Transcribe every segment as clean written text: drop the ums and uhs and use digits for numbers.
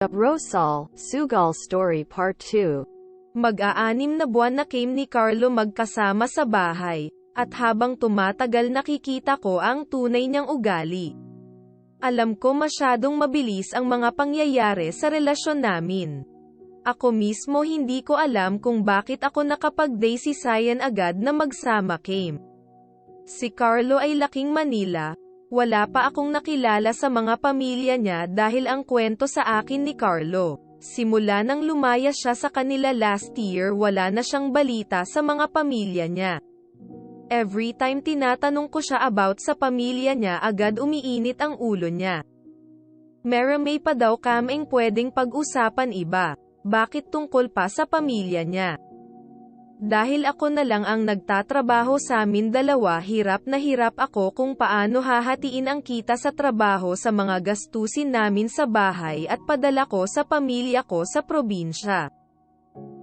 Rosal, Sugal Story Part 2. Mag-aanim na buwan na came ni Carlo magkasama sa bahay, at habang tumatagal nakikita ko ang tunay niyang ugali. Alam ko masyadong mabilis ang mga pangyayari sa relasyon namin. Ako mismo hindi ko alam kung bakit ako nakapag-daisy-sayan agad na magsama came. Si Carlo ay laking Manila. Wala pa akong nakilala sa mga pamilya niya dahil ang kwento sa akin ni Carlo, simula nang lumaya siya sa kanila last year wala na siyang balita sa mga pamilya niya. Every time tinatanong ko siya about sa pamilya niya agad umiinit ang ulo niya. May pa daw kaming pwedeng pag-usapan iba, bakit tungkol pa sa pamilya niya? Dahil ako na lang ang nagtatrabaho sa amin dalawa, hirap na hirap ako kung paano hahatiin ang kita sa trabaho sa mga gastusin namin sa bahay at padala ko sa pamilya ko sa probinsya.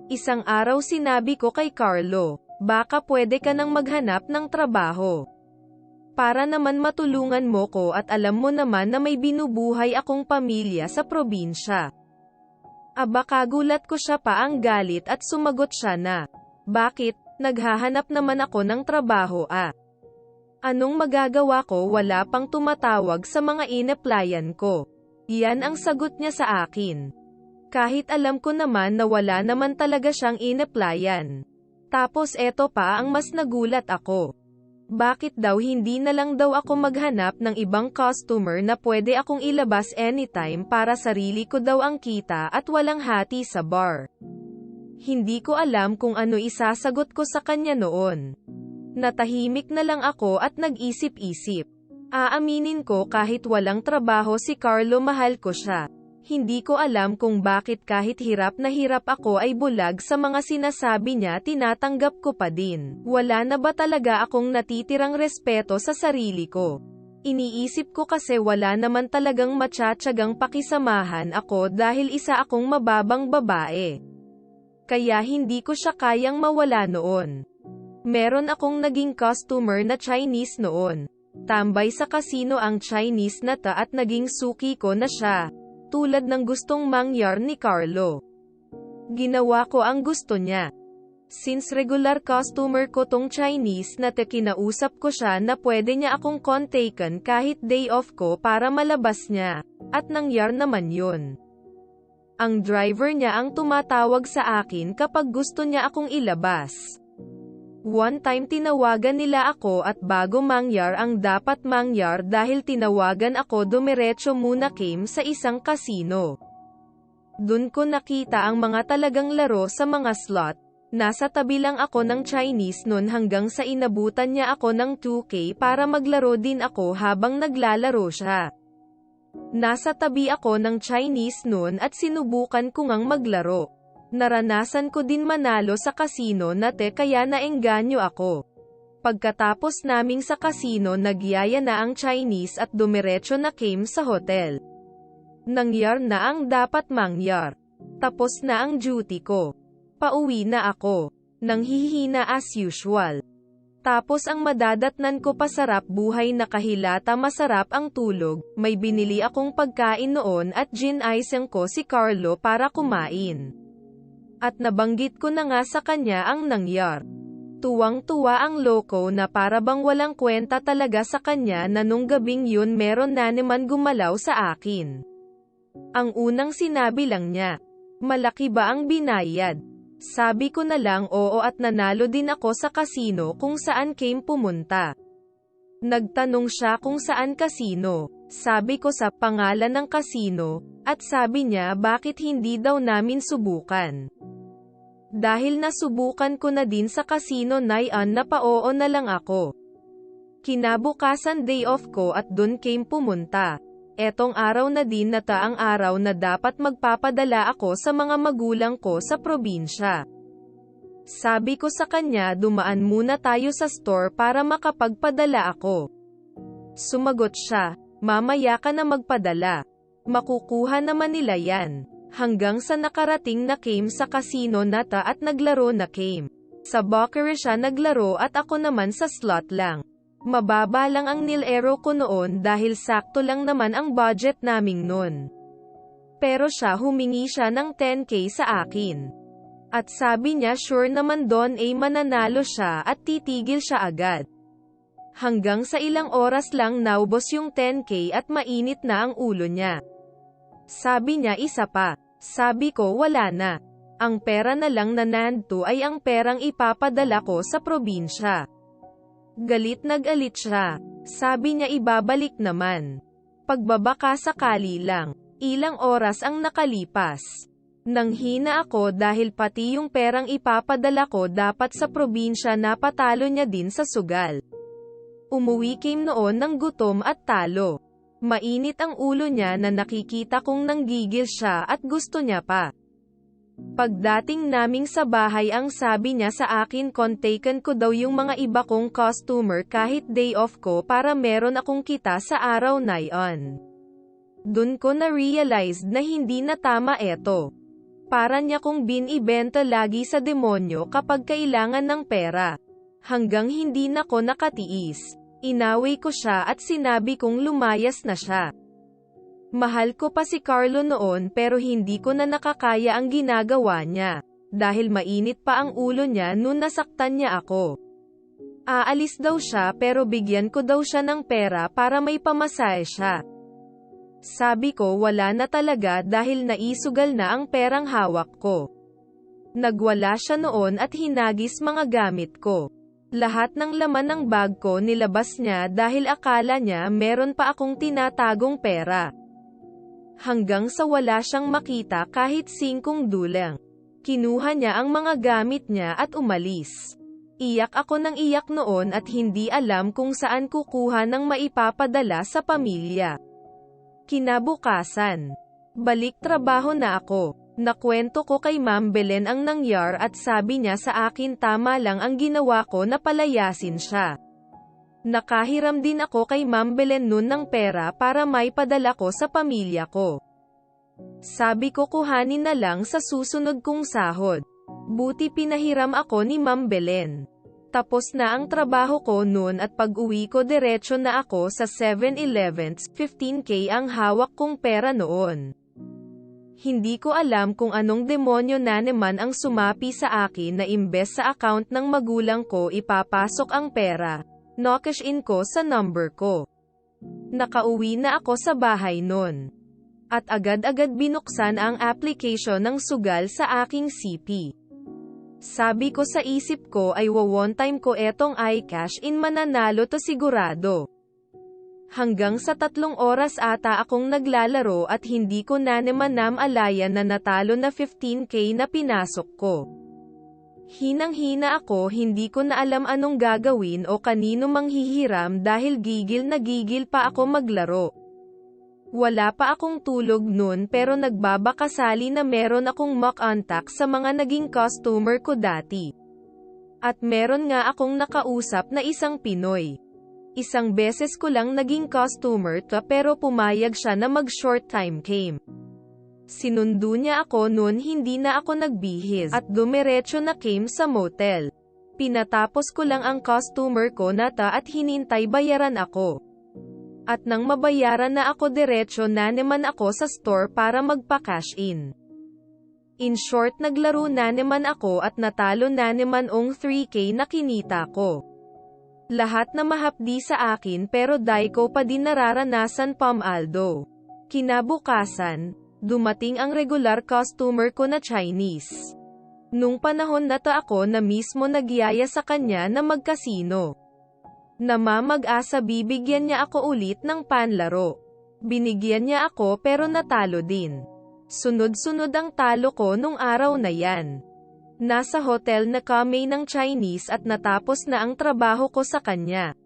Isang araw sinabi ko kay Carlo, baka pwede ka nang maghanap ng trabaho. Para naman matulungan mo ko at alam mo naman na may binubuhay akong pamilya sa probinsya. Aba kagulat ko siya pa ang galit at sumagot siya na, bakit? Naghahanap naman ako ng trabaho Anong magagawa ko, wala pang tumatawag sa mga in-applyan ko. Yan ang sagot niya sa akin. Kahit alam ko naman na wala naman talaga siyang in-applyan. Tapos eto pa ang mas nagulat ako. Bakit daw hindi na lang daw ako maghanap ng ibang customer na pwede akong ilabas anytime para sarili ko daw ang kita at walang hati sa bar. Hindi ko alam kung ano isasagot ko sa kanya noon. Natahimik na lang ako at nag-isip-isip. Aaminin ko kahit walang trabaho si Carlo mahal ko siya. Hindi ko alam kung bakit kahit hirap na hirap ako ay bulag sa mga sinasabi niya tinatanggap ko pa din. Wala na ba talaga akong natitirang respeto sa sarili ko? Iniisip ko kasi wala naman talagang matsatsagang pakisamahan ako dahil isa akong mababang babae. Kaya hindi ko siya kayang mawala noon. Meron akong naging customer na Chinese noon. Tambay sa kasino ang Chinese na ta at naging suki ko na siya. Tulad ng gustong mangyari ni Carlo. Ginawa ko ang gusto niya. Since regular customer ko tong Chinese na ta, kinausap ko siya na pwede niya akong kontaken kahit day off ko para malabas niya. At nangyari naman yun. Ang driver niya ang tumatawag sa akin kapag gusto niya akong ilabas. One time tinawagan nila ako at bago mangyar ang dapat mangyar dahil tinawagan ako dumiretso muna came sa isang kasino. Dun ko nakita ang mga talagang laro sa mga slot. Nasa tabi lang ako ng Chinese nun hanggang sa inabutan niya ako ng 2K para maglaro din ako habang naglalaro siya. Nasa tabi ako ng Chinese noon at sinubukan ko ngang maglaro. Naranasan ko din manalo sa kasino na kaya naengganyo ako. Pagkatapos naming sa kasino nagyaya na ang Chinese at dumiretso na came sa hotel. Nangyar na ang dapat mangyar. Tapos na ang duty ko. Pauwi na ako. Nanghihina as usual. Tapos ang madadatnan ko pasarap buhay na kahilata masarap ang tulog, may binili akong pagkain noon at gin-isang ko si Carlo para kumain. At nabanggit ko na nga sa kanya ang nangyar. Tuwang-tuwa ang loko na para bang walang kwenta talaga sa kanya na nung gabing yun meron na naman gumalaw sa akin. Ang unang sinabi lang niya, malaki ba ang binayad? Sabi ko na lang oo at nanalo din ako sa kasino kung saan came pumunta. Nagtanong siya kung saan kasino. Sabi ko sa pangalan ng kasino, at sabi niya bakit hindi daw namin subukan. Dahil nasubukan ko na din sa kasino nayan na pa-oo na lang ako. Kinabukasan day off ko at dun came pumunta. Etong araw na din na ang araw na dapat magpapadala ako sa mga magulang ko sa probinsya. Sabi ko sa kanya dumaan muna tayo sa store para makapagpadala ako. Sumagot siya, mamaya ka na magpadala. Makukuha naman nila yan. Hanggang sa nakarating na came sa kasino na at naglaro na came. Sa Baccarat siya naglaro at ako naman sa slot lang. Mababa lang ang nilero ko noon dahil sakto lang naman ang budget naming nun. Pero humingi siya ng 10K sa akin. At sabi niya sure naman doon ay mananalo siya at titigil siya agad. Hanggang sa ilang oras lang naubos yung 10K at mainit na ang ulo niya. Sabi niya isa pa. Sabi ko wala na. Ang pera na lang na nandito ay ang perang ipapadala ko sa probinsya. Galit na galit siya. Sabi niya ibabalik naman. Pagbabaka sakali lang. Ilang oras ang nakalipas. Nanghina ako dahil pati yung perang ipapadala ko dapat sa probinsya na patalo niya din sa sugal. Umuwi Kim noon ng gutom at talo. Mainit ang ulo niya na nakikita kong nanggigil siya at gusto niya pa. Pagdating naming sa bahay ang sabi niya sa akin kontaken ko daw yung mga iba kong customer kahit day off ko para meron akong kita sa araw na iyon. Dun ko na-realize na hindi na tama eto. Para niya kong binibenta lagi sa demonyo kapag kailangan ng pera. Hanggang hindi na ko nakatiis. Inaway ko siya at sinabi kong lumayas na siya. Mahal ko pa si Carlo noon pero hindi ko na nakakaya ang ginagawa niya. Dahil mainit pa ang ulo niya nung nasaktan niya ako. Aalis daw siya pero bigyan ko daw siya ng pera para may pamasahe siya. Sabi ko wala na talaga dahil naisugal na ang perang hawak ko. Nagwala siya noon at hinagis mga gamit ko. Lahat ng laman ng bag ko nilabas niya dahil akala niya meron pa akong tinatagong pera. Hanggang sa wala siyang makita kahit 5 dulang. Kinuha niya ang mga gamit niya at umalis. Iyak ako ng iyak noon at hindi alam kung saan kukuha ng maipapadala sa pamilya. Kinabukasan, balik trabaho na ako. Nakwento ko kay Ma'am Belen ang nangyar at sabi niya sa akin tama lang ang ginawa ko na palayasin siya. Nakahiram din ako kay Ma'am Belen nun ng pera para maipadala ko sa pamilya ko. Sabi ko kuhanin na lang sa susunod kong sahod. Buti pinahiram ako ni Ma'am Belen. Tapos na ang trabaho ko noon at pag-uwi ko diretso na ako sa 7-Eleven, 15K ang hawak kong pera noon. Hindi ko alam kung anong demonyo na naman ang sumapi sa akin na imbes sa account ng magulang ko ipapasok ang pera, no-cash in ko sa number ko. Nakauwi na ako sa bahay noon. At agad-agad binuksan ang application ng sugal sa aking CP. Sabi ko sa isip ko ay one time ko etong i-cash in mananalo to sigurado. Hanggang sa 3 oras ata akong naglalaro at hindi ko na naman namalayan na natalo na 15K na pinasok ko. Hinang-hina ako hindi ko na alam anong gagawin o kanino manghihiram dahil gigil na gigil pa ako maglaro. Wala pa akong tulog noon pero nagbabakasali na meron akong mock-contact sa mga naging customer ko dati. At meron nga akong nakausap na isang Pinoy. Isang beses ko lang naging customer pero pumayag siya na mag-short time came. Sinundo niya ako noon hindi na ako nagbihis at dumiretso na came sa motel. Pinatapos ko lang ang customer ko at hinintay bayaran ako. At nang mabayaran na ako diretso na naman ako sa store para magpa-cash in. In short naglaro na naman ako at natalo na naman ang 3K na kinita ko. Lahat na mahapdi sa akin pero dai ko pa din nararanasan Aldo. Kinabukasan, dumating ang regular customer ko na Chinese. Nung panahon na to ako na mismo nagyaya sa kanya na magkasino. Namamag-asa bibigyan niya ako ulit ng panlaro. Binigyan niya ako pero natalo din. Sunod-sunod ang talo ko nung araw na yan. Nasa hotel na kami ng Chinese at natapos na ang trabaho ko sa kanya.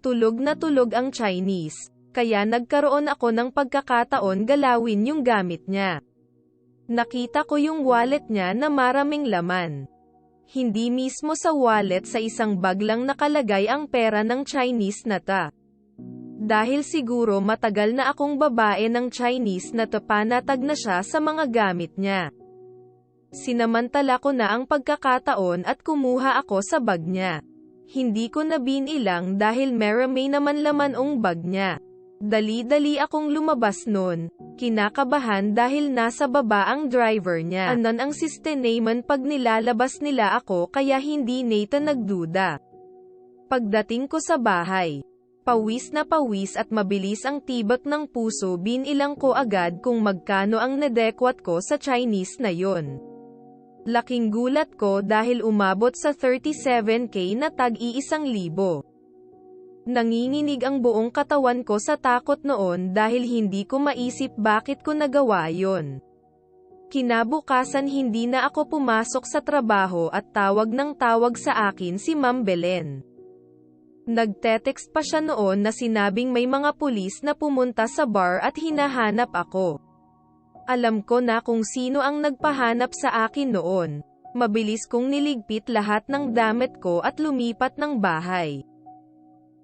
Tulog na tulog ang Chinese, kaya nagkaroon ako ng pagkakataon galawin yung gamit niya. Nakita ko yung wallet niya na maraming laman. Hindi mismo sa wallet sa isang bag lang nakalagay ang pera ng Chinese na ta. Dahil siguro matagal na akong babae ng Chinese na panatag na siya sa mga gamit niya. Sinamantala ko na ang pagkakataon at kumuha ako sa bag niya. Hindi ko na binilang dahil marami naman laman ang bag niya. Dali-dali akong lumabas nun, kinakabahan dahil nasa baba ang driver niya. Anon ang sisteneman pag nilalabas nila ako kaya hindi nito nagduda. Pagdating ko sa bahay, pawis na pawis at mabilis ang tibak ng puso, binilang ko agad kung magkano ang nadekwat ko sa Chinese na yon. Laking gulat ko dahil umabot sa 37K na tag-1,000. Nanginginig ang buong katawan ko sa takot noon dahil hindi ko maisip bakit ko nagawa yon. Kinabukasan hindi na ako pumasok sa trabaho at tawag ng tawag sa akin si Ma'am Belen. Nagte-text pa siya noon na sinabing may mga pulis na pumunta sa bar at hinahanap ako. Alam ko na kung sino ang nagpahanap sa akin noon. Mabilis kong niligpit lahat ng damit ko at lumipat ng bahay.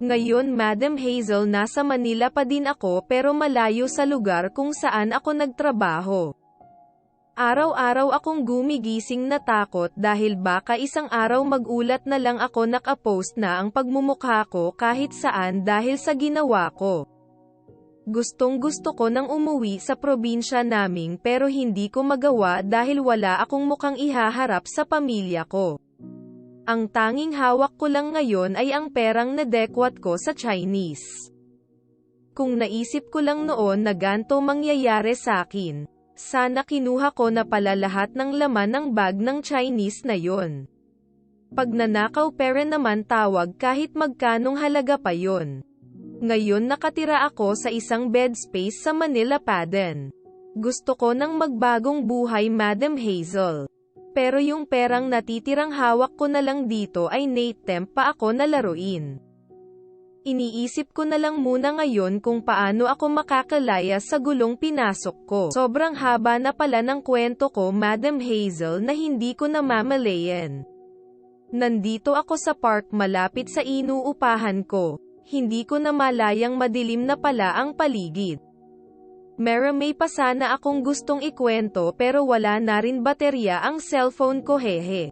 Ngayon Madam Hazel, nasa Manila pa din ako pero malayo sa lugar kung saan ako nagtrabaho. Araw-araw akong gumigising na takot dahil baka isang araw magulat na lang ako naka-post na ang pagmumukha ko kahit saan dahil sa ginawa ko. Gustong-gusto ko nang umuwi sa probinsya naming pero hindi ko magawa dahil wala akong mukhang ihaharap sa pamilya ko. Ang tanging hawak ko lang ngayon ay ang perang nadekwat ko sa Chinese. Kung naisip ko lang noon na ganto mangyayari sa akin, sana kinuha ko na pala lahat ng laman ng bag ng Chinese na yon. Pag nanakaw pera naman tawag kahit magkanong halaga pa yon. Ngayon nakatira ako sa isang bed space sa Manila Paden. Gusto ko nang magbagong buhay Madam Hazel. Pero yung perang natitirang hawak ko na lang dito ay natempt pa ako na laruin. Iniisip ko na lang muna ngayon kung paano ako makakalaya sa gulong pinasok ko. Sobrang haba na pala ng kwento ko Madam Hazel na hindi ko namamalayan. Nandito ako sa park malapit sa inuupahan ko. Hindi ko namalayang madilim na pala ang paligid. May pa sana akong gustong ikwento pero wala na rin baterya ang cellphone ko hehe.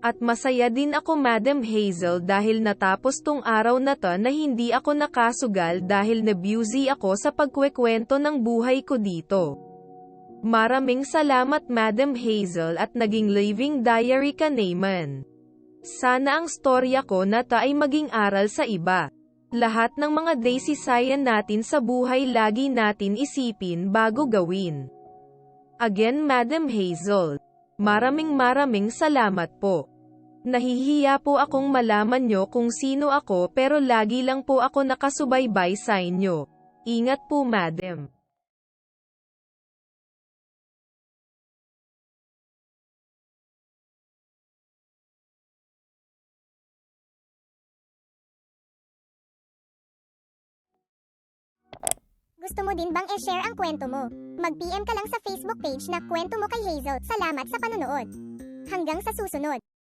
At masaya din ako Madam Hazel dahil natapos tong araw na to na hindi ako nakasugal dahil na-busy ako sa pagkwekwento ng buhay ko dito. Maraming salamat Madam Hazel at naging living diary ka naman. Sana ang storya ko na to ay maging aral sa iba. Lahat ng mga desisyon natin sa buhay lagi natin isipin bago gawin. Again Madam Hazel, maraming salamat po. Nahihiya po akong malaman nyo kung sino ako pero lagi lang po ako nakasubaybay sa inyo. Ingat po Madam. Gusto mo din bang i-share ang kwento mo? Mag-PM ka lang sa Facebook page na Kwento Mo kay Hazel. Salamat sa panonood. Hanggang sa susunod.